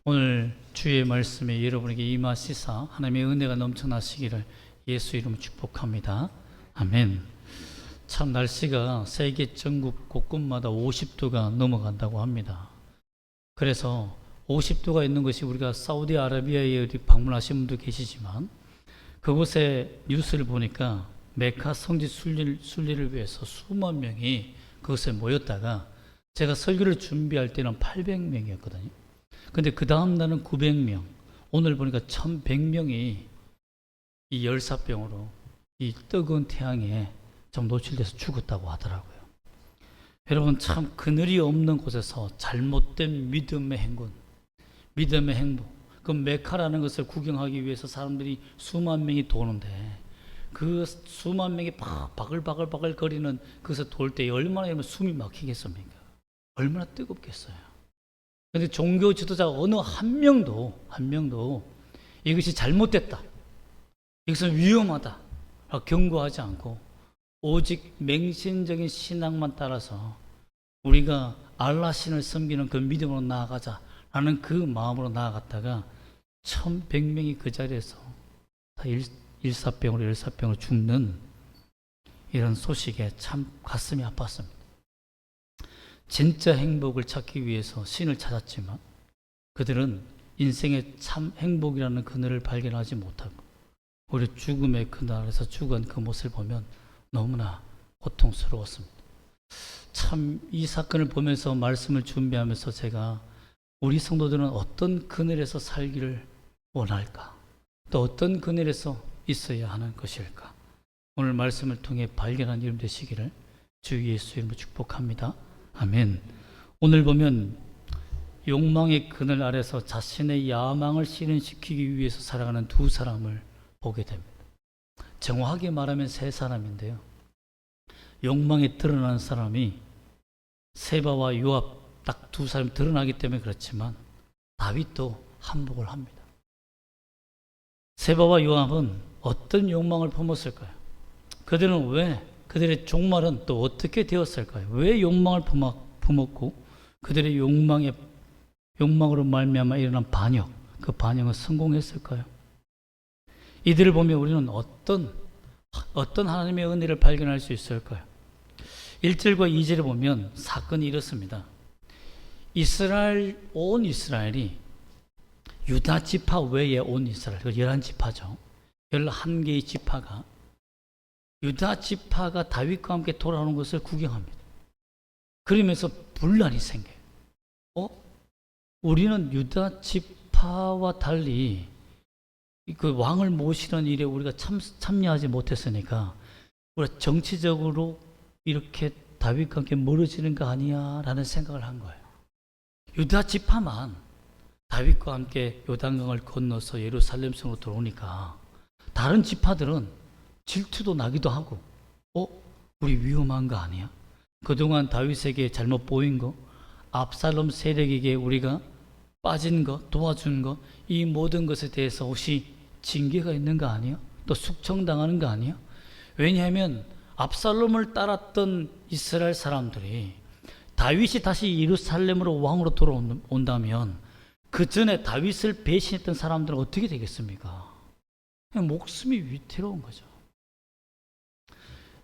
오늘 주의 말씀에 여러분에게 임하시사 하나님의 은혜가 넘쳐나시기를 예수 이름으로 축복합니다. 아멘. 참 날씨가 세계 전국 곳곳마다 50도가 넘어간다고 합니다. 그래서 50도가 있는 것이 우리가 사우디아라비아에 어디 방문하신 분도 계시지만 그곳에 뉴스를 보니까 메카 성지 순례를 위해서 수만 명이 그곳에 모였다가 제가 설교를 준비할 때는 800명이었거든요. 근데 그 다음 날은 900명, 오늘 보니까 1100명이 이 열사병으로 이 뜨거운 태양에 좀 노출돼서 죽었다고 하더라고요. 여러분, 참 그늘이 없는 곳에서 잘못된 믿음의 행군, 믿음의 행보, 그 메카라는 것을 구경하기 위해서 사람들이 수만 명이 도는데 그 수만 명이 바글바글 거리는 그것을 돌 때 얼마나 여러분 숨이 막히겠습니까? 얼마나 뜨겁겠어요. 그런데 종교 지도자 어느 한 명도 이것이 잘못됐다, 이것은 위험하다 경고하지 않고 오직 맹신적인 신앙만 따라서 우리가 알라 신을 섬기는 그 믿음으로 나아가자라는 그 마음으로 나아갔다가 1100명이 그 자리에서 다 열사병으로 죽는 이런 소식에 참 가슴이 아팠습니다. 진짜 행복을 찾기 위해서 신을 찾았지만 그들은 인생의 참 행복이라는 그늘을 발견하지 못하고 오히려 죽음의 그날에서 죽은 그 모습을 보면 너무나 고통스러웠습니다. 참 이 사건을 보면서 말씀을 준비하면서 제가 우리 성도들은 어떤 그늘에서 살기를 원할까? 또 어떤 그늘에서 있어야 하는 것일까? 오늘 말씀을 통해 발견한 이름 되시기를 주 예수 이름으로 축복합니다. 아멘. 오늘 보면 욕망의 그늘 아래서 자신의 야망을 실현시키기 위해서 살아가는 두 사람을 보게 됩니다. 정확하게 말하면 세 사람인데요. 욕망에 드러나는 사람이 세바와 요압, 딱 두 사람이 드러나기 때문에 그렇지만 다윗도 한복을 합니다. 세바와 요압은 어떤 욕망을 품었을까요? 그들은 왜, 그들의 종말은 또 어떻게 되었을까요? 왜 욕망을 품었고 그들의 욕망으로 말미암아 일어난 반역, 그 반역은 성공했을까요? 이들을 보면 우리는 어떤 하나님의 은혜를 발견할 수 있을까요? 1절과 2절에 보면 사건이 이렇습니다. 온 이스라엘이 유다 지파 외에 온 이스라엘, 11지파죠. 11개의 지파가 유다 지파가 다윗과 함께 돌아오는 것을 구경합니다. 그러면서 분란이 생겨요. 우리는 유다 지파와 달리 그 왕을 모시는 일에 우리가 참여하지 못했으니까 우리가 정치적으로 이렇게 다윗과 함께 멀어지는 거 아니야 라는 생각을 한 거예요. 유다 지파만 다윗과 함께 요단강을 건너서 예루살렘 성으로 들어오니까 다른 지파들은 질투도 나기도 하고 우리 위험한 거 아니야? 그동안 다윗에게 잘못 보인 거, 압살롬 세력에게 우리가 빠진 거, 도와준 거, 이 모든 것에 대해서 혹시 징계가 있는 거 아니야? 또 숙청당하는 거 아니야? 왜냐하면 압살롬을 따랐던 이스라엘 사람들이 다윗이 다시 예루살렘으로 왕으로 돌아온다면 그 전에 다윗을 배신했던 사람들은 어떻게 되겠습니까? 그냥 목숨이 위태로운 거죠.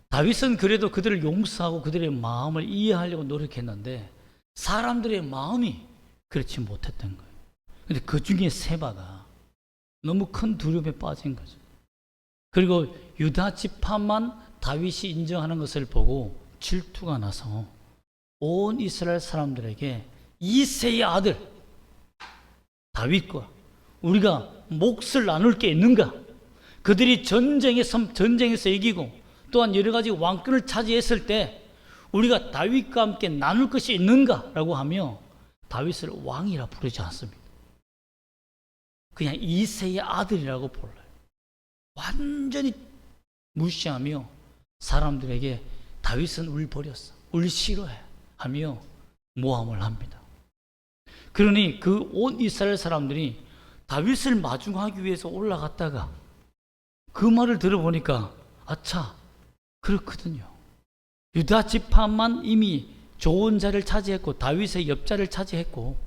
다윗은 그래도 그들을 용서하고 그들의 마음을 이해하려고 노력했는데 사람들의 마음이 그렇지 못했던 거예요. 근데 그 중에 세바가 너무 큰 두려움에 빠진 거죠. 그리고 유다 지파만 다윗이 인정하는 것을 보고 질투가 나서 온 이스라엘 사람들에게 이새의 아들 다윗과 우리가 몫을 나눌 게 있는가? 그들이 전쟁에서 이기고 또한 여러 가지 왕권을 차지했을 때 우리가 다윗과 함께 나눌 것이 있는가? 라고 하며 다윗을 왕이라 부르지 않습니다. 그냥 이새의 아들이라고 불러요. 완전히 무시하며 사람들에게 다윗은 울 버렸어, 울 싫어해 하며 모함을 합니다. 그러니 그 온 이스라엘 사람들이 다윗을 마중하기 위해서 올라갔다가 그 말을 들어보니까 아차, 그렇거든요. 유다 지파만 이미 좋은 자를 차지했고 다윗의 옆자를 차지했고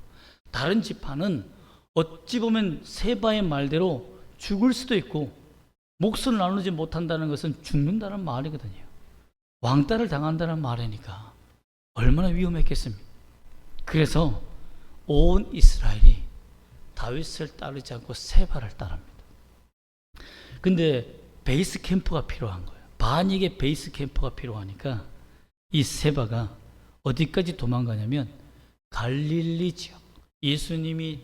다른 지파는 어찌 보면 세바의 말대로 죽을 수도 있고, 몫을 나누지 못한다는 것은 죽는다는 말이거든요. 왕따를 당한다는 말이니까 얼마나 위험했겠습니까? 그래서 온 이스라엘이 다윗을 따르지 않고 세바를 따릅니다. 근데 베이스 캠프가 필요한 거예요. 반역의 베이스 캠프가 필요하니까 이 세바가 어디까지 도망가냐면 갈릴리 지역, 예수님이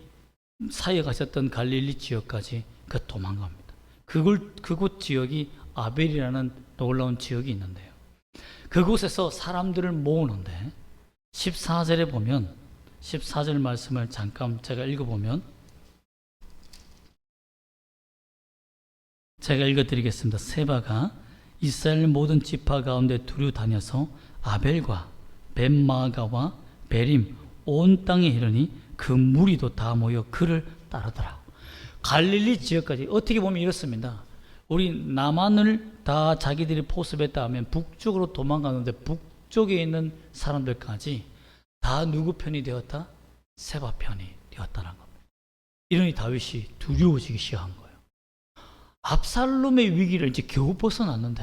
사역하셨던 갈릴리 지역까지 도망갑니다. 그곳 지역이 아벨이라는 놀라운 지역이 있는데요. 그곳에서 사람들을 모으는데 14절에 보면 14절 말씀을 잠깐 제가 읽어보면, 제가 읽어드리겠습니다. 세바가 이스라엘 모든 지파 가운데 두루 다녀서 아벨과 벳마가와 베림 온 땅에 이르니 그 무리도 다 모여 그를 따르더라. 갈릴리 지역까지. 어떻게 보면 이렇습니다. 우리 남한을 다 자기들이 포섭했다 하면 북쪽으로 도망가는데 북쪽에 있는 사람들까지 다 누구 편이 되었다? 세바 편이 되었다는 겁니다. 이러니 다윗이 두려워지기 시작한 거예요. 압살롬의 위기를 이제 겨우 벗어났는데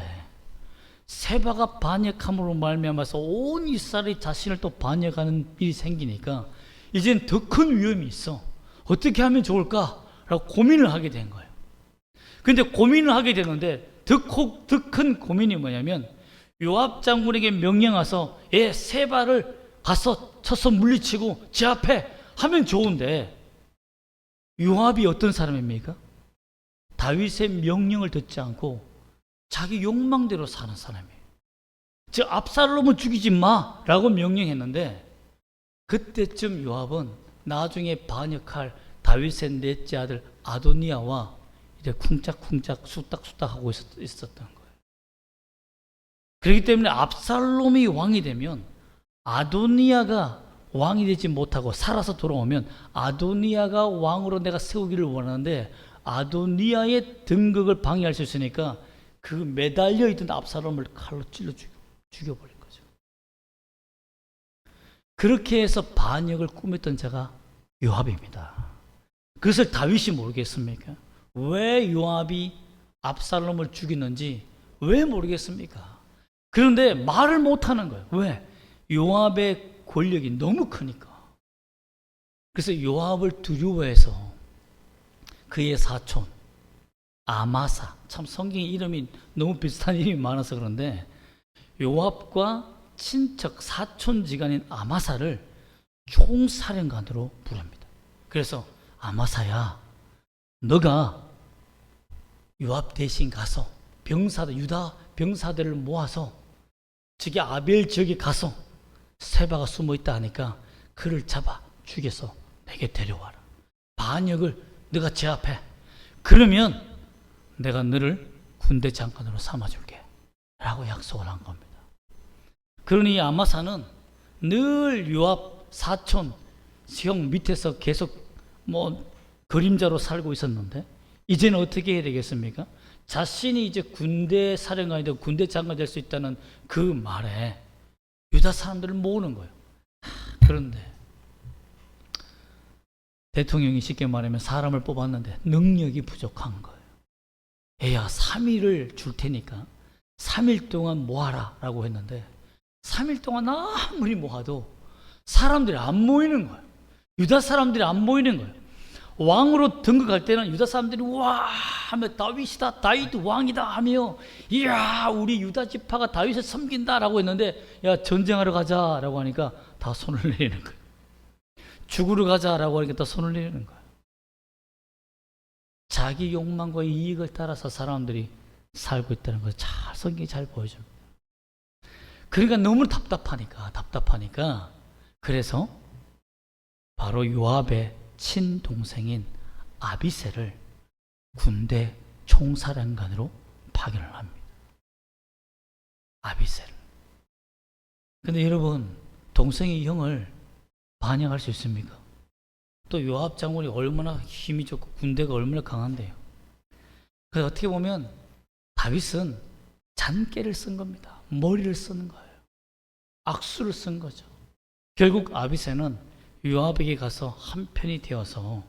세바가 반역함으로 말미암아서 온 이스라엘이 자신을 또 반역하는 일이 생기니까 이젠 더 큰 위험이 있어. 어떻게 하면 좋을까라고 고민을 하게 된 거예요. 근데 고민을 하게 되는데 더 큰 고민이 뭐냐면 요압 장군에게 명령해서 세바를 가서 쳐서 물리치고 제압해 하면 좋은데, 요압이 어떤 사람입니까? 다윗의 명령을 듣지 않고 자기 욕망대로 사는 사람이에요. 즉 압살롬을 죽이지 마라고 명령했는데, 그때쯤 요압은 나중에 반역할 다윗의 넷째 아들 아도니아와 이제 쿵짝쿵짝 수닥수닥 하고 있었던 거예요. 그렇기 때문에 압살롬이 왕이 되면 아도니아가 왕이 되지 못하고 살아서 돌아오면 아도니아가 왕으로 내가 세우기를 원하는데 아도니아의 등극을 방해할 수 있으니까 그 매달려 있던 압살롬을 칼로 찔러 죽여버린 거죠. 그렇게 해서 반역을 꾸몄던 자가 요압입니다. 그것을 다윗이 모르겠습니까? 왜 요압이 압살롬을 죽이는지 왜 모르겠습니까? 그런데 말을 못하는 거예요. 왜? 요압의 권력이 너무 크니까. 그래서 요압을 두려워해서 그의 사촌 아마사, 참 성경 이름이 너무 비슷한 이름이 많아서 그런데 요압과 친척 사촌지간인 아마사를 총사령관으로 부릅니다. 그래서 아마사야, 너가 요압 대신 가서 유다 병사들을 모아서 저기 아벨 지역에 가서 세바가 숨어 있다 하니까 그를 잡아 죽여서 내게 데려와라. 반역을 네가 제압해. 그러면 내가 너를 군대 장관으로 삼아줄게 라고 약속을 한 겁니다. 그러니 아마사는 늘 요압 사촌 형 밑에서 계속 그림자로 살고 있었는데 이제는 어떻게 해야 되겠습니까? 자신이 이제 군대 사령관이 되고 군대 장관이 될 수 있다는 그 말에 유다 사람들을 모으는 거예요. 그런데 대통령이 쉽게 말하면 사람을 뽑았는데 능력이 부족한 거예요. 야, 3일을 줄 테니까 3일 동안 모아라 라고 했는데 3일 동안 아무리 모아도 사람들이 안 모이는 거예요. 유다 사람들이 안 모이는 거예요. 왕으로 등극할 때는 유다 사람들이 와 하며 다윗이다, 다윗 왕이다 하며 이야 우리 유다 지파가 다윗을 섬긴다 라고 했는데 야 전쟁하러 가자 라고 하니까 다 손을 내리는 거예요. 죽으러 가자 라고 하니까 다 손을 내리는 거예요. 자기 욕망과 이익을 따라서 사람들이 살고 있다는 것을 성경이 잘 보여줍니다. 그러니까 너무 답답하니까 그래서 바로 요압의 친동생인 아비새를 군대 총사령관으로 파견을 합니다. 아비새를. 근데 여러분, 동생의 형을 반역할 수 있습니까? 또 요압 장군이 얼마나 힘이 좋고 군대가 얼마나 강한데요. 그래서 어떻게 보면 다윗은 잔꾀를 쓴 겁니다. 머리를 쓰는 거예요. 악수를 쓴 거죠. 결국 아비새는 요압에게 가서 한편이 되어서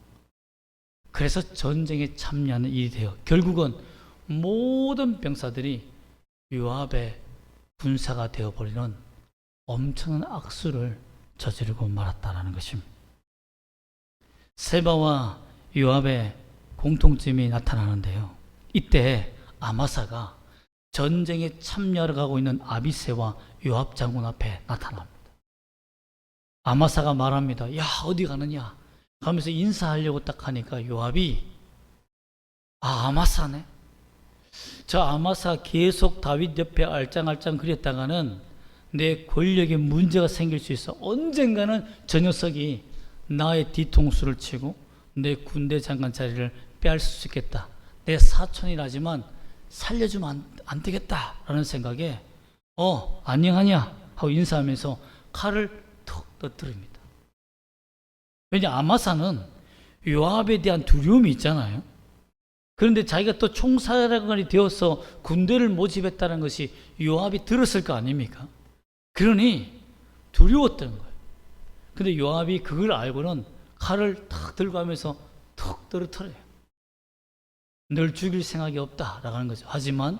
그래서 전쟁에 참여하는 일이 돼요. 결국은 모든 병사들이 요압의 군사가 되어버리는 엄청난 악수를 저지르고 말았다라는 것입니다. 세바와 요압의 공통점이 나타나는데요. 이때 아마사가 전쟁에 참여하러 가고 있는 아비새와 요압 장군 앞에 나타납니다. 아마사가 말합니다. 야, 어디 가느냐 하면서 인사하려고 딱 하니까 요압이 아마사네. 저 아마사 계속 다윗 옆에 알짱알짱 그랬다가는 내 권력에 문제가 생길 수 있어. 언젠가는 저 녀석이 나의 뒤통수를 치고 내 군대 장관 자리를 빼앗을 수 있겠다. 내 사촌이라지만 살려주면 안 되겠다라는 생각에 안녕하냐 하고 인사하면서 칼을 턱 떠뜨립니다. 왜냐, 아마사는 요압에 대한 두려움이 있잖아요. 그런데 자기가 또 총사령관이 되어서 군대를 모집했다는 것이 요압이 들었을 거 아닙니까? 그러니 두려웠던 거예요. 근데 요압이 그걸 알고는 칼을 탁 들고 하면서 턱 떨어뜨려요. 널 죽일 생각이 없다라고 하는 거죠. 하지만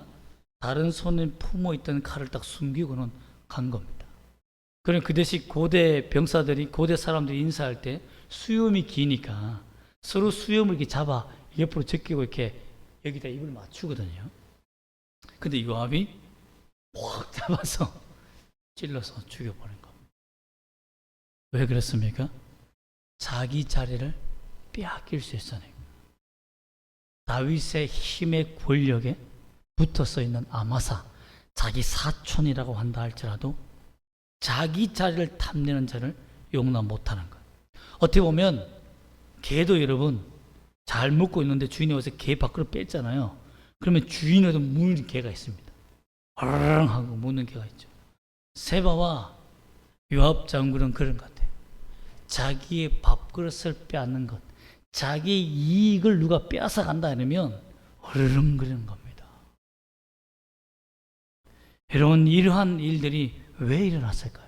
다른 손에 품어있던 칼을 딱 숨기고는 간 겁니다. 그럼 그 대신 고대 병사들이, 고대 사람들이 인사할 때 수염이 기니까 서로 수염을 이렇게 잡아 옆으로 제끼고 이렇게 여기다 입을 맞추거든요. 근데 요압이 확 잡아서 찔러서 죽여버린 겁니다. 왜 그랬습니까? 자기 자리를 빼앗길 수 있었네요. 다윗의 힘의 권력에 붙어서 있는 아마사, 자기 사촌이라고 한다 할지라도 자기 자리를 탐내는 자를 용납 못하는 거예요. 어떻게 보면 개도 여러분 잘 먹고 있는데 주인이 와서 개 밖으로 뺐잖아요. 그러면 주인에도 무는 개가 있습니다. 아랑 하고 무는 개가 있죠. 세바와 요압 장군은 그런 것 같아요. 자기의 밥그릇을 빼앗는 것, 자기 이익을 누가 빼앗아 간다 하면 어르렁거리는 겁니다. 여러분, 이러한 일들이 왜 일어났을까요?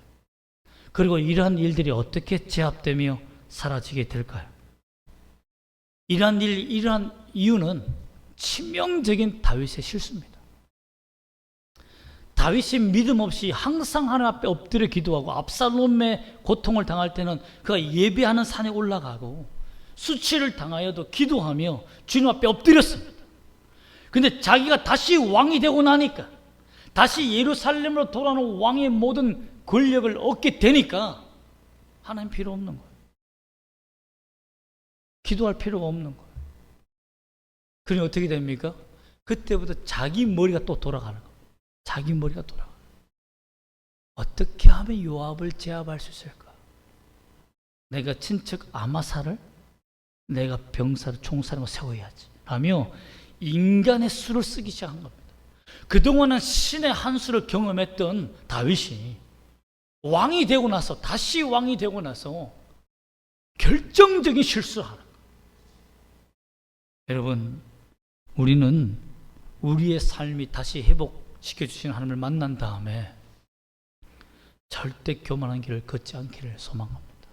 그리고 이러한 일들이 어떻게 제압되며 사라지게 될까요? 이러한 이유는 치명적인 다윗의 실수입니다. 다윗이 믿음 없이 항상 하나님 앞에 엎드려 기도하고 압살롬의 고통을 당할 때는 그가 예배하는 산에 올라가고 수치를 당하여도 기도하며 주님 앞에 엎드렸습니다. 근데 자기가 다시 왕이 되고 나니까, 다시 예루살렘으로 돌아오는 왕의 모든 권력을 얻게 되니까 하나님 필요 없는 거예요. 기도할 필요가 없는 거예요. 그러니 어떻게 됩니까? 그때부터 자기 머리가 또 돌아가는 거예요. 자기 머리가 돌아가요. 어떻게 하면 요압을 제압할 수 있을까? 내가 친척 아마사를 내가 병사를 총사령을 세워야지 라며 인간의 수를 쓰기 시작한 겁니다. 그동안은 신의 한 수를 경험했던 다윗이 왕이 되고 나서, 다시 왕이 되고 나서 결정적인 실수를 하는 거예요. 여러분, 우리는 우리의 삶이 다시 회복시켜 주시는 하나님을 만난 다음에 절대 교만한 길을 걷지 않기를 소망합니다.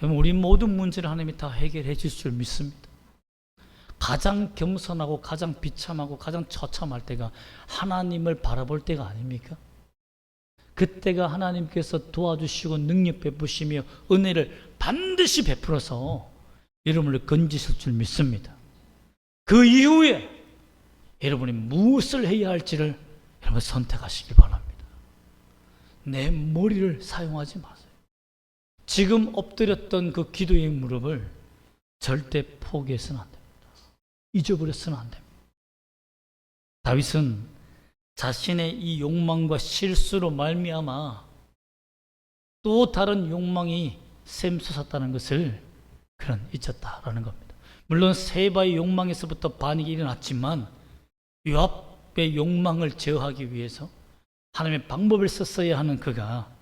여러분, 우리 모든 문제를 하나님이 다 해결해 주실 줄 믿습니다. 가장 겸손하고 가장 비참하고 가장 처참할 때가 하나님을 바라볼 때가 아닙니까? 그때가 하나님께서 도와주시고 능력 베푸시며 은혜를 반드시 베풀어서 여러분을 건지실 줄 믿습니다. 그 이후에 여러분이 무엇을 해야 할지를 여러분 선택하시기 바랍니다. 내 머리를 사용하지 마세요. 지금 엎드렸던 그 기도의 무릎을 절대 포기해서는 안 됩니다. 잊어버려서는 안 됩니다. 다윗은 자신의 이 욕망과 실수로 말미암아 또 다른 욕망이 샘솟았다는 것을 그는 잊었다라는 겁니다. 물론 세바의 욕망에서부터 반역이 일어났지만 요압의 욕망을 제어하기 위해서 하나님의 방법을 썼어야 하는 그가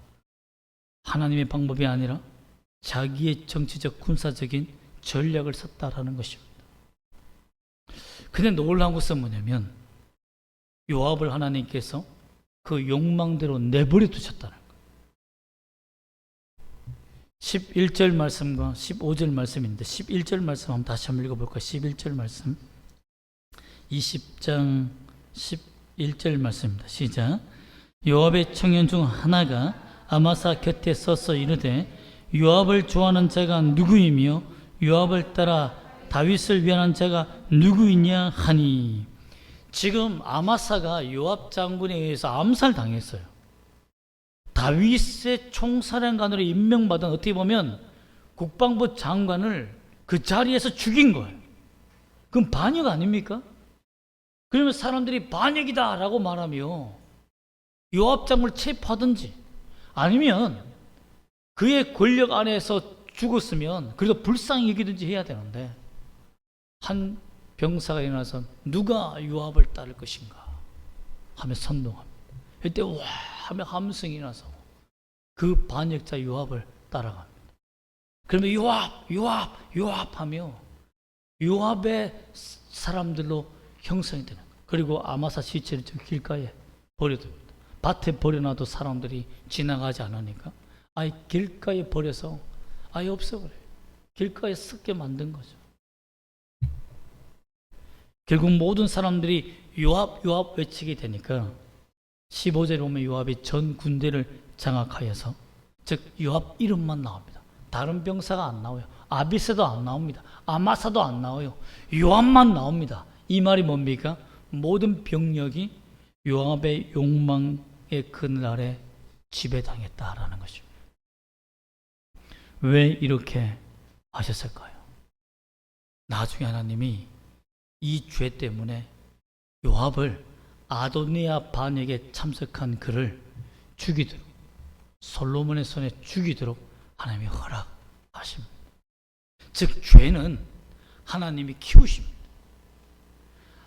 하나님의 방법이 아니라 자기의 정치적 군사적인 전략을 썼다라는 것입니다. 근데 놀라운 것은 뭐냐면 요압을 하나님께서 그 욕망대로 내버려 두셨다는 거예요. 11절 말씀과 15절 말씀인데 11절 말씀 한번 다시 한번 읽어볼까요? 11절 말씀 20장 11절 말씀입니다. 시작. 요압의 청년 중 하나가 아마사 곁에 서서 이르되 요압을 좋아하는 자가 누구이며 요압을 따라 다윗을 위하는 자가 누구이냐 하니. 지금 아마사가 요압 장군에 의해서 암살당했어요. 다윗의 총사령관으로 임명받은 어떻게 보면 국방부 장관을 그 자리에서 죽인 거예요. 그럼 반역 아닙니까? 그러면 사람들이 반역이다 라고 말하며 요압 장군을 체포하든지 아니면 그의 권력 안에서 죽었으면 그래도 불쌍히 여기든지 해야 되는데, 한 병사가 일어나서 누가 요압을 따를 것인가 하며 선동합니다. 이때 와 하며 함성이 나서 그 반역자 요압을 따라갑니다. 그러면 요압 하며 요압의 사람들로 형성이 되는 거예요. 그리고 아마사 시체를 저 길가에 버려둡니다. 밭에 버려놔도 사람들이 지나가지 않으니까 아예 길가에 버려서 아예 없애버려요. 길가에 썩게 만든 거죠. 결국 모든 사람들이 요압 외치게 되니까 15절에 보면 요압이 전 군대를 장악하여서, 즉 요압 이름만 나옵니다. 다른 병사가 안 나와요. 아비새도 안 나옵니다. 아마사도 안 나와요. 요압만 나옵니다. 이 말이 뭡니까? 모든 병력이 요압의 욕망의 그날에 지배당했다라는 것입니다. 왜 이렇게 하셨을까요? 나중에 하나님이 이 죄 때문에 요압을 아도니아 반역에 참석한 그를 죽이도록, 솔로몬의 손에 죽이도록 하나님이 허락하십니다. 즉 죄는 하나님이 키우십니다.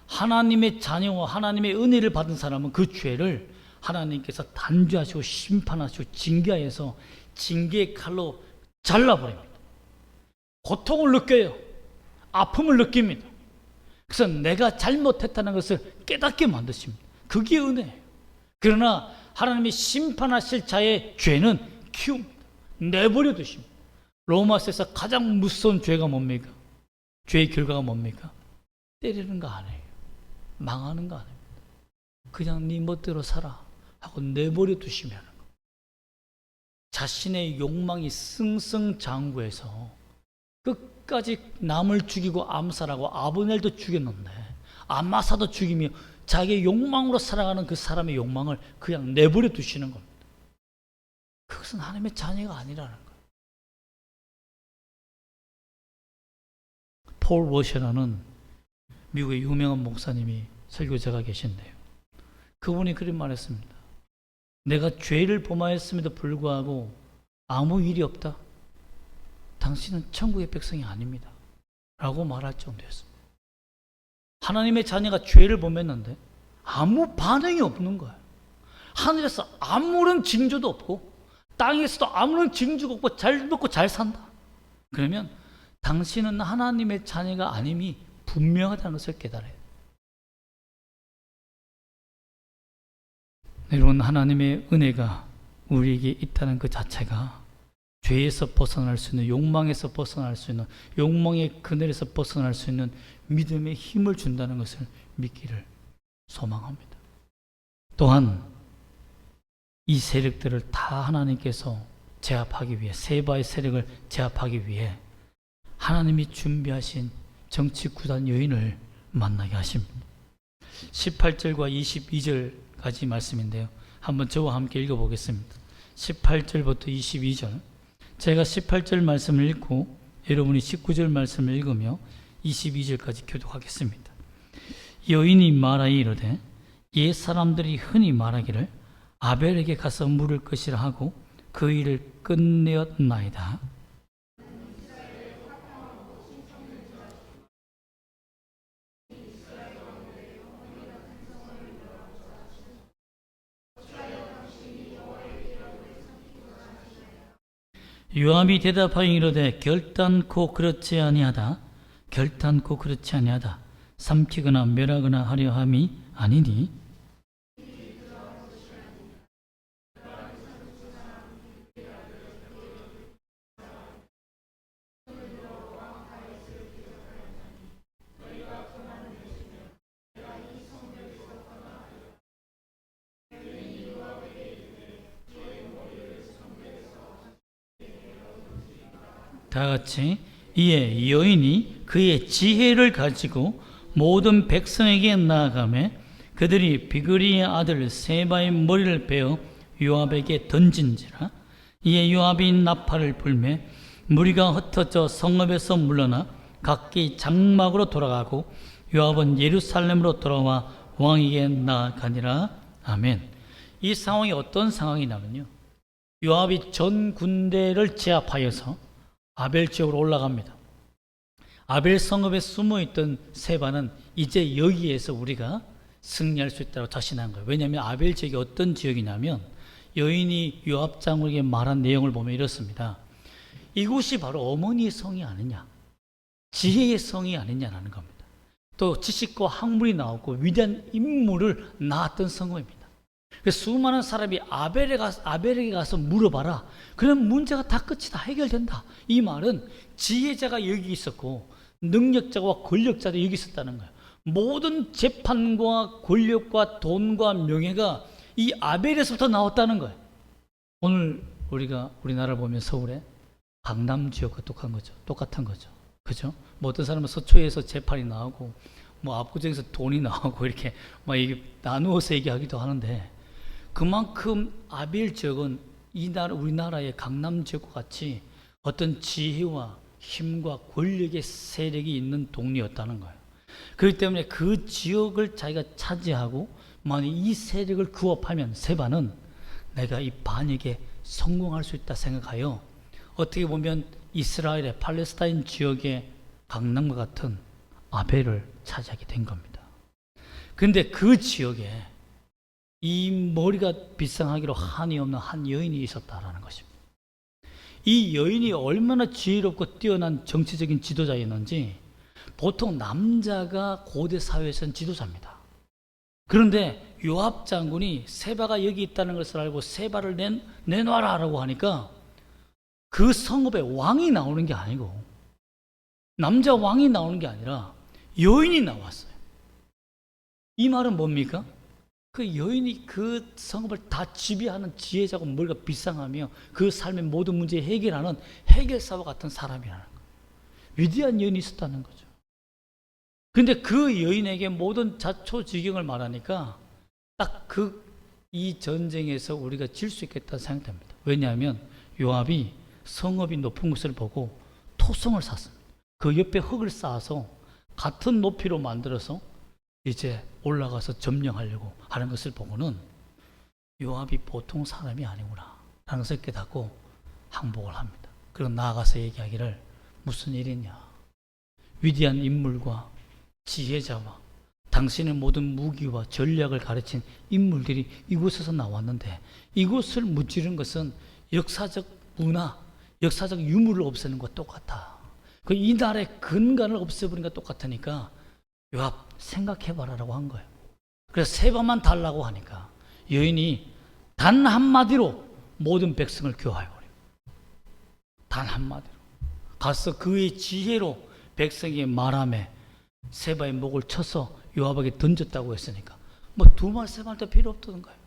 하나님의 자녀와 하나님의 은혜를 받은 사람은 그 죄를 하나님께서 단죄하시고 심판하시고 징계하여서 징계의 칼로 잘라버립니다. 고통을 느껴요. 아픔을 느낍니다. 그래서 내가 잘못했다는 것을 깨닫게 만드십니다. 그게 은혜예요. 그러나 하나님이 심판하실 자의 죄는 키웁니다. 내버려 두십니다. 로마서에서 가장 무서운 죄가 뭡니까? 죄의 결과가 뭡니까? 때리는 거 아니에요. 망하는 거 아닙니다. 그냥 네 멋대로 살아 하고 내버려 두시면 자신의 욕망이 승승장구해서 끝까지 남을 죽이고 암살하고 아브넬도 죽였는데 아마사도 죽이며 자기의 욕망으로 살아가는 그 사람의 욕망을 그냥 내버려 두시는 겁니다. 그것은 하나님의 자녀가 아니라는 거예요. 폴 워셔라는 미국의 유명한 목사님이 설교자가 계신데요. 그분이 그런 말했습니다. 내가 죄를 범하였음에도 불구하고 아무 일이 없다. 당신은 천국의 백성이 아닙니다. 라고 말할 정도였습니다. 하나님의 자녀가 죄를 범했는데 아무 반응이 없는 거예요. 하늘에서 아무런 징조도 없고 땅에서도 아무런 징조가 없고 잘 먹고 잘 산다. 그러면 당신은 하나님의 자녀가 아님이 분명하다는 것을 깨달아요. 여러분, 하나님의 은혜가 우리에게 있다는 그 자체가 죄에서 벗어날 수 있는, 욕망에서 벗어날 수 있는, 욕망의 그늘에서 벗어날 수 있는 믿음의 힘을 준다는 것을 믿기를 소망합니다. 또한 이 세력들을 다 하나님께서 제압하기 위해, 세바의 세력을 제압하기 위해 하나님이 준비하신 정치 구단 여인을 만나게 하십니다. 18절과 22절까지 말씀인데요. 한번 저와 함께 읽어보겠습니다. 18절부터 22절. 제가 18절 말씀을 읽고 여러분이 19절 말씀을 읽으며 22절까지 교독하겠습니다. 여인이 말하여 이르되 옛 사람들이 흔히 말하기를 아벨에게 가서 물을 것이라 하고 그 일을 끝내었나이다. 요압이 대답하여 이르되 결단코 그렇지 아니하다. 결단코 그렇지 아니하다. 삼키거나 멸하거나 하려 함이 아니니 다 같이 이에 여인이 그의 지혜를 가지고 모든 백성에게 나아가며 그들이 비그리의 아들 세바의 머리를 베어 요압에게 던진지라. 이에 요압이 나팔을 불며 무리가 흩어져 성읍에서 물러나 각기 장막으로 돌아가고 요압은 예루살렘으로 돌아와 왕에게 나아가니라. 아멘. 이 상황이 어떤 상황이냐면요, 요압이 전 군대를 제압하여서 아벨 지역으로 올라갑니다. 아벨 성읍에 숨어있던 세바는 이제 여기에서 우리가 승리할 수 있다고 자신한 거예요. 왜냐하면 아벨 지역이 어떤 지역이냐면 여인이 요압 장군에게 말한 내용을 보면 이렇습니다. 이곳이 바로 어머니의 성이 아니냐, 지혜의 성이 아니냐라는 겁니다. 또 지식과 학문이 나오고 위대한 인물을 낳았던 성읍입니다. 수많은 사람이 아벨에게 가서 물어봐라. 그럼 문제가 다 끝이 다 해결된다. 이 말은 지혜자가 여기 있었고 능력자와 권력자도 여기 있었다는 거예요. 모든 재판과 권력과 돈과 명예가 이 아벨에서부터 나왔다는 거예요. 오늘 우리가 우리나라를 보면 서울에 강남 지역과 똑같은 거죠. 그죠? 뭐 어떤 사람은 서초에서 재판이 나오고 뭐 압구정에서 돈이 나오고 이렇게 막 이게 나누어서 얘기하기도 하는데, 그만큼 아벨 지역은 우리나라의 강남 지역과 같이 어떤 지혜와 힘과 권력의 세력이 있는 동네였다는 거예요. 그렇기 때문에 그 지역을 자기가 차지하고 만약 이 세력을 규합하면 세바는 내가 이 반역에 성공할 수 있다 생각하여 어떻게 보면 이스라엘의 팔레스타인 지역의 강남과 같은 아벨을 차지하게 된 겁니다. 그런데 그 지역에 이 머리가 빗상하기로 한이 없는 한 여인이 있었다라는 것입니다. 이 여인이 얼마나 지혜롭고 뛰어난 정치적인 지도자였는지, 보통 남자가 고대 사회에서는 지도자입니다. 그런데 요압 장군이 세바가 여기 있다는 것을 알고 세바를 내놔라라고 하니까 그 성읍에 왕이 나오는 게 아니고, 남자 왕이 나오는 게 아니라 여인이 나왔어요. 이 말은 뭡니까? 그 여인이 그 성읍을 다 지배하는 지혜자고 머리가 비상하며 그 삶의 모든 문제 해결하는 해결사와 같은 사람이라는 거예요. 위대한 여인이 있었다는 거죠. 그런데 그 여인에게 모든 자초지경을 말하니까 딱 이 전쟁에서 우리가 질 수 있겠다 생각됩니다. 왜냐하면 요압이 성읍이 높은 것을 보고 토성을 샀습니다. 그 옆에 흙을 쌓아서 같은 높이로 만들어서 이제 올라가서 점령하려고 하는 것을 보고는 요압이 보통 사람이 아니구나 라는 것을 깨닫고 항복을 합니다. 그리고 나아가서 얘기하기를, 무슨 일이냐, 위대한 인물과 지혜자와 당신의 모든 무기와 전략을 가르친 인물들이 이곳에서 나왔는데 이곳을 무찌른 것은 역사적 문화, 역사적 유물을 없애는 것과 똑같아. 이 나라의 근간을 없애버린 것과 똑같으니까 요압 생각해봐라라고 한 거예요. 그래서 세바만 달라고 하니까 여인이 단 한마디로 모든 백성을 교화해버려요. 단 한마디로 가서 그의 지혜로 백성에게 말하며 세바의 목을 쳐서 요압에게 던졌다고 했으니까 뭐 두 말 세 말도 필요 없던 거예요.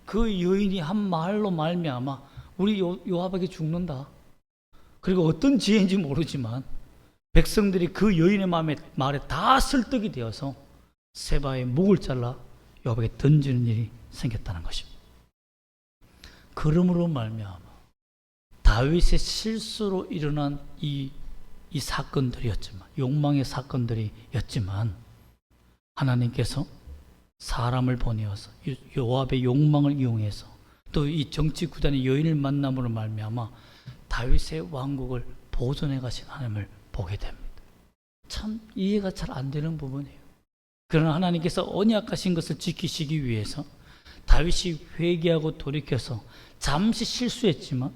그 여인이 한 말로 말미암아 우리 요압에게 죽는다. 그리고 어떤 지혜인지 모르지만 백성들이 그 여인의 말에 다 설득이 되어서 세바의 목을 잘라 요압에게 던지는 일이 생겼다는 것입니다. 그러므로 말미암아 다윗의 실수로 일어난 이 사건들이었지만, 욕망의 사건들이었지만, 하나님께서 사람을 보내어서 요압의 욕망을 이용해서 또 이 정치 구단의 여인을 만남으로 말미암아 다윗의 왕국을 보존해 가신 하나님을 보게 됩니다. 참 이해가 잘 안 되는 부분이에요. 그러나 하나님께서 언약하신 것을 지키시기 위해서 다윗이 회개하고 돌이켜서 잠시 실수했지만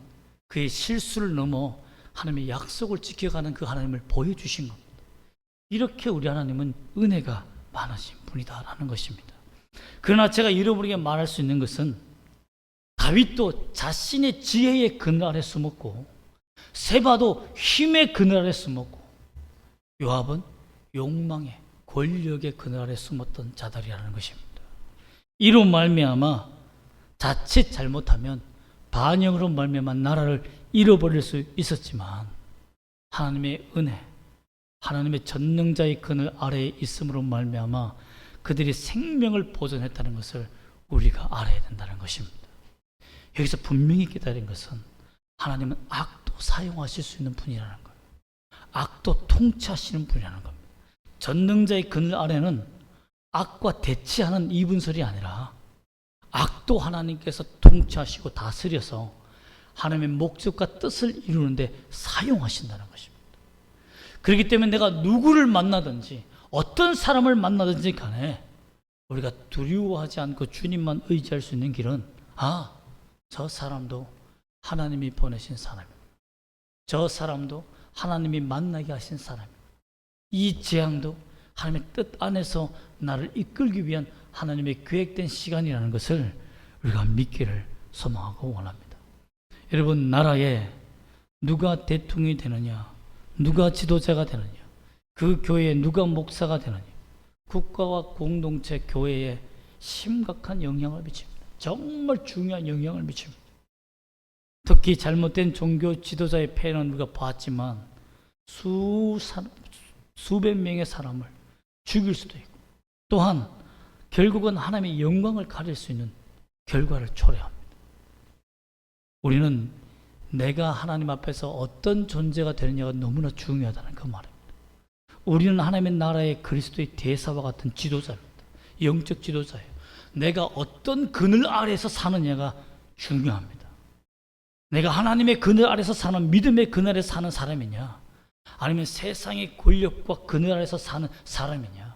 그의 실수를 넘어 하나님의 약속을 지켜가는 그 하나님을 보여주신 겁니다. 이렇게 우리 하나님은 은혜가 많으신 분이다라는 것입니다. 그러나 제가 여러분에게 말할 수 있는 것은 다윗도 자신의 지혜의 그늘 아래 숨었고 세바도 힘의 그늘 아래 숨었고 요압은 욕망의 권력의 그늘 아래 숨었던 자들이라는 것입니다. 이로 말미암아 자칫 잘못하면 반역으로 말미암아 나라를 잃어버릴 수 있었지만 하나님의 은혜, 하나님의 전능자의 그늘 아래에 있음으로 말미암아 그들이 생명을 보존했다는 것을 우리가 알아야 된다는 것입니다. 여기서 분명히 깨달은 것은 하나님은 악도 사용하실 수 있는 분이라는 거예요. 악도 통치하시는 분이라는 겁니다. 전능자의 그늘 아래는 악과 대치하는 이분설이 아니라 악도 하나님께서 통치하시고 다스려서 하나님의 목적과 뜻을 이루는데 사용하신다는 것입니다. 그렇기 때문에 내가 누구를 만나든지 어떤 사람을 만나든지 간에 우리가 두려워하지 않고 주님만 의지할 수 있는 길은 저 사람도 하나님이 보내신 사람입니다. 저 사람도 하나님이 만나게 하신 사람입니다. 이 재앙도 하나님의 뜻 안에서 나를 이끌기 위한 하나님의 계획된 시간이라는 것을 우리가 믿기를 소망하고 원합니다. 여러분, 나라에 누가 대통령이 되느냐, 누가 지도자가 되느냐, 그 교회에 누가 목사가 되느냐, 국가와 공동체, 교회에 심각한 영향을 미칩니다. 정말 중요한 영향을 미칩니다. 특히 잘못된 종교 지도자의 폐해는 우리가 봤지만 수백 명의 사람을 죽일 수도 있고, 또한 결국은 하나님의 영광을 가릴 수 있는 결과를 초래합니다. 우리는 내가 하나님 앞에서 어떤 존재가 되느냐가 너무나 중요하다는 그 말입니다. 우리는 하나님의 나라의 그리스도의 대사와 같은 지도자입니다. 영적 지도자예요. 내가 어떤 그늘 아래에서 사느냐가 중요합니다. 내가 하나님의 그늘 아래에서 사는, 믿음의 그늘 아래에서 사는 사람이냐, 아니면 세상의 권력과 그늘 아래에서 사는 사람이냐,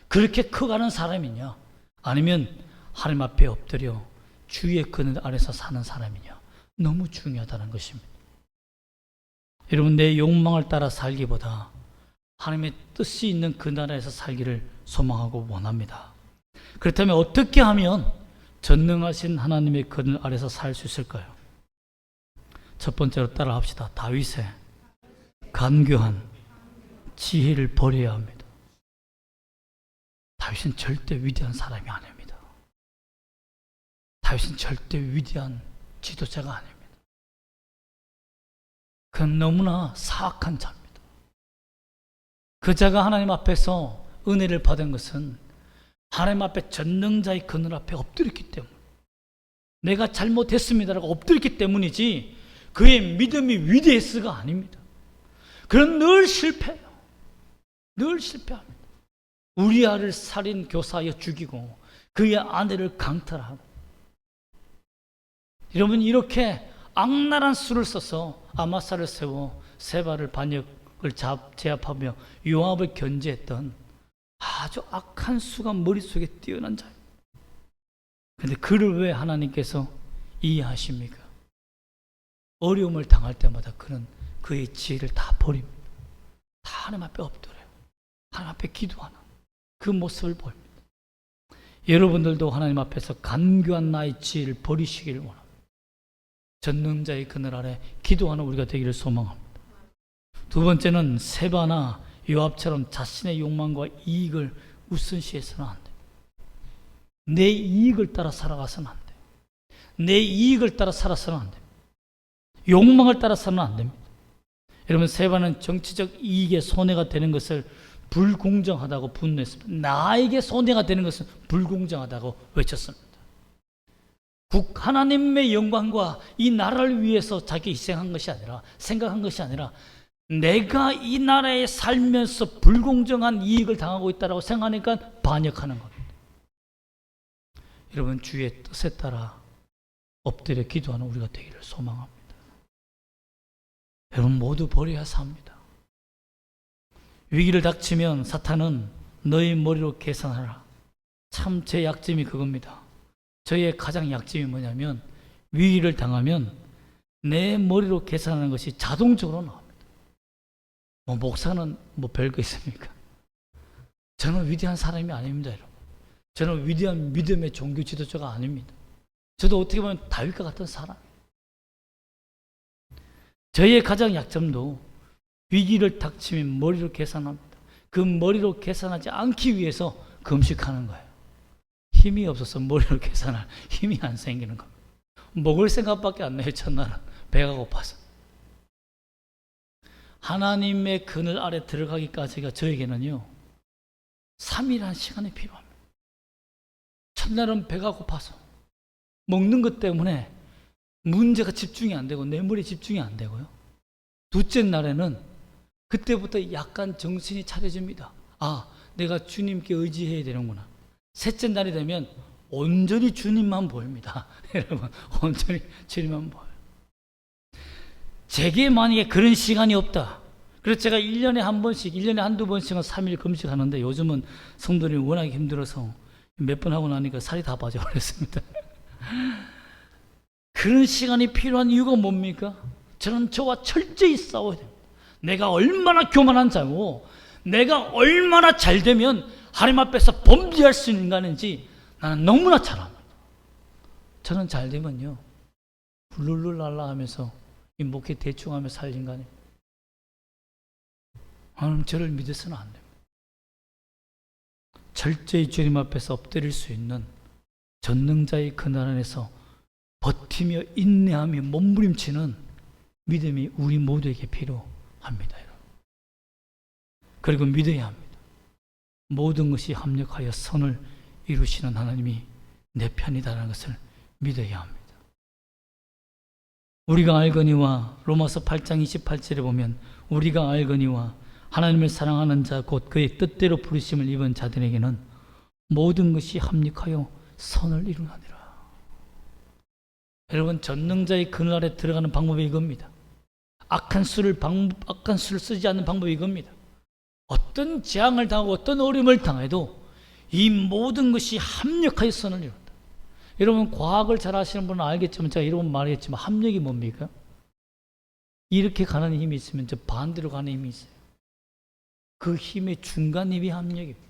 그렇게 커가는 사람이냐, 아니면 하나님 앞에 엎드려 주의 그늘 아래에서 사는 사람이냐, 너무 중요하다는 것입니다. 여러분, 내 욕망을 따라 살기보다 하나님의 뜻이 있는 그 나라에서 살기를 소망하고 원합니다. 그렇다면 어떻게 하면 전능하신 하나님의 그늘 아래에서 살 수 있을까요? 첫 번째로 따라 합시다. 다윗의 간교한 지혜를 버려야 합니다. 다윗은 절대 위대한 사람이 아닙니다. 다윗은 절대 위대한 지도자가 아닙니다. 그는 너무나 사악한 자입니다. 그 자가 하나님 앞에서 은혜를 받은 것은 하나님 앞에 전능자의 그늘 앞에 엎드렸기 때문, 내가 잘못했습니다라고 엎드렸기 때문이지 그의 믿음이 위대했어가 아닙니다. 그는 늘 실패해요. 늘 실패합니다. 우리아를 살인 교사하여 죽이고 그의 아내를 강탈하고, 여러분, 이렇게 악랄한 수를 써서 아마사를 세워 세바를 반역을 제압하며 요압을 견제했던 아주 악한 수가 머릿속에 뛰어난 자입니다. 그런데 그를 왜 하나님께서 이해하십니까? 어려움을 당할 때마다 그는 그의 지혜를 다 버립니다. 다 하나님 앞에 엎드려요. 하나님 앞에 기도하는 그 모습을 보입니다. 여러분들도 하나님 앞에서 간교한 나의 지혜를 버리시기를 원합니다. 전능자의 그늘 아래 기도하는 우리가 되기를 소망합니다. 두 번째는 세바나 요압처럼 자신의 욕망과 이익을 우선시해서는 안 돼요. 내 이익을 따라 살아가서는 안 돼요. 내 이익을 따라 살아서는 안 됩니다. 욕망을 따라서는 안 됩니다. 여러분, 세바는 정치적 이익에 손해가 되는 것을 불공정하다고 분노했습니다. 나에게 손해가 되는 것은 불공정하다고 외쳤습니다. 하나님의 영광과 이 나라를 위해서 자기 희생한 것이 아니라, 생각한 것이 아니라, 내가 이 나라에 살면서 불공정한 이익을 당하고 있다고 생각하니까 반역하는 겁니다. 여러분, 주의 뜻에 따라 엎드려 기도하는 우리가 되기를 소망합니다. 여러분, 모두 버려야 삽니다. 위기를 닥치면 사탄은 너의 머리로 계산하라. 참 제 약점이 그겁니다. 저의 가장 약점이 뭐냐면, 위기를 당하면 내 머리로 계산하는 것이 자동적으로 나옵니다. 목사는 별거 있습니까? 저는 위대한 사람이 아닙니다, 여러분. 저는 위대한 믿음의 종교 지도자가 아닙니다. 저도 어떻게 보면 다윗과 같은 사람입니다. 저의 가장 약점도 위기를 닥치면 머리로 계산합니다. 그 머리로 계산하지 않기 위해서 금식하는 거예요. 힘이 없어서 머리로 계산할 힘이 안 생기는 겁니다. 먹을 생각밖에 안 나요. 첫날은 배가 고파서. 하나님의 그늘 아래 들어가기까지가 저에게는요 3일이라는 시간이 필요합니다. 첫날은 배가 고파서 먹는 것 때문에 문제가 집중이 안 되고 내 머리에 집중이 안 되고요. 둘째 날에는 그때부터 약간 정신이 차려집니다. 아, 내가 주님께 의지해야 되는구나. 셋째 날이 되면 온전히 주님만 보입니다. 여러분, 온전히 주님만 보여요. 제게 만약에 그런 시간이 없다. 그래서 제가 1년에 한 번씩, 1년에 한두 번씩은 3일 금식하는데 요즘은 성도들이 워낙 힘들어서 몇 번 하고 나니까 살이 다 빠져버렸습니다. 그런 시간이 필요한 이유가 뭡니까? 저는 저와 철저히 싸워야 됩니다. 내가 얼마나 교만한 자고 내가 얼마나 잘 되면 하나님 앞에서 범죄할 수 있는 인간인지 나는 너무나 잘 압니다. 저는 잘 되면요 훌룰룰 날라가면서 이 목회 대충 하며 살 인간이 하나님 저를 믿어서는 안 됩니다. 철저히 주님 앞에서 엎드릴 수 있는 전능자의 그늘 안에서 버티며 인내하며 몸부림치는 믿음이 우리 모두에게 필요합니다. 그리고 믿어야 합니다. 모든 것이 합력하여 선을 이루시는 하나님이 내 편이다라는 것을 믿어야 합니다. 우리가 알거니와 로마서 8장 28절에 보면 우리가 알거니와 하나님을 사랑하는 자 곧 그의 뜻대로 부르심을 입은 자들에게는 모든 것이 합력하여 선을 이루나니라. 여러분, 전능자의 그늘 아래 들어가는 방법이 이겁니다. 악한 수를 쓰지 않는 방법이 이겁니다. 어떤 재앙을 당하고 어떤 어려움을 당해도 이 모든 것이 합력하여 선을 이룬다. 여러분, 과학을 잘 아시는 분은 알겠지만 제가 여러 번 말했지만 합력이 뭡니까? 이렇게 가는 힘이 있으면 저 반대로 가는 힘이 있어요. 그 힘의 중간 힘이 합력입니다.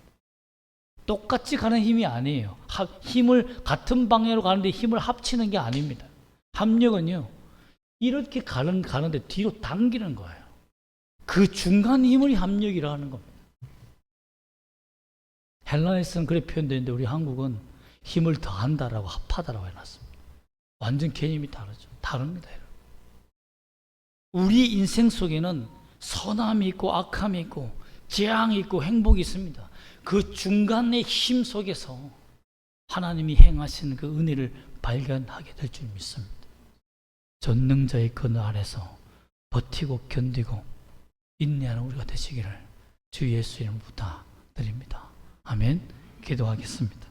똑같이 가는 힘이 아니에요. 힘을 같은 방향으로 가는데 힘을 합치는 게 아닙니다. 합력은요 이렇게 가는데 뒤로 당기는 거예요. 그 중간 힘을 합력이라 하는 겁니다. 헬라에서는 그렇게 표현되는데 우리 한국은 힘을 더한다라고 합하다라고 해놨습니다. 완전 개념이 다르죠. 다릅니다. 여러분. 우리 인생 속에는 선함이 있고 악함이 있고 재앙이 있고 행복이 있습니다. 그 중간의 힘 속에서 하나님이 행하시는 그 은혜를 발견하게 될 줄 믿습니다. 전능자의 그늘 아래서 버티고 견디고 인내하는 우리가 되시기를 주 예수 이름으로 부탁드립니다. 아멘. 기도하겠습니다.